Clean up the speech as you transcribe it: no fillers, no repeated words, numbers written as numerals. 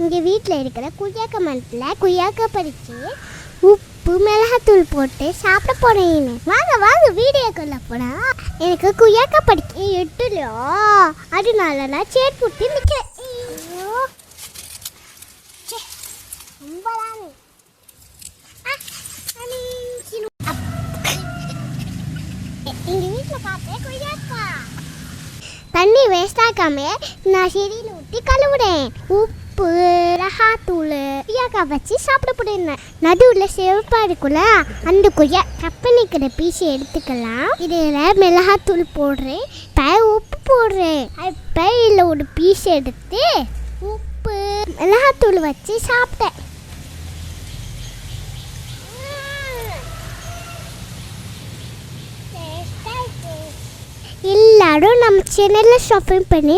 இங்கே வீட்டில் இருக்கிற குய்யாக்க மரத்தில் குய்யாக்க பறித்து உப்பு மிளகாத்தூள் போட்டு சாப்பிட போகிறேன். வாங்க வீடியோக்குள்ள போனால் எனக்கு குய்யாக்க பறிக்க எட்டுலையோ அதனால நான் சேட் போட்டு நிற்கிறேன். எங்கள் வீட்டில் பார்த்தேன் குய்யாக்கா. தண்ணி வேஸ்ட் ஆக்காம நான் செடியில் ஊற்றி கழுவுறேன். உப்பு மிளகாத்தூள் குய்யாக்காய் வச்சு சாப்பிட போடுறேன். நடுவில் செவப்பாக இருக்குல்ல அந்த குய்யா கட் பண்ணிக்கிற பீஸை எடுத்துக்கலாம். இதில் மிளகாத்தூள் போடுறேன், இப்போ உப்பு போடுறேன். இப்போ இதில் ஒரு பீஸ் எடுத்து உப்பு மிளகாத்தூள் வச்சு சாப்பிட்டேன். எல்லாரும் நம்ம சேனலில் ஷாப்பிங் பண்ணி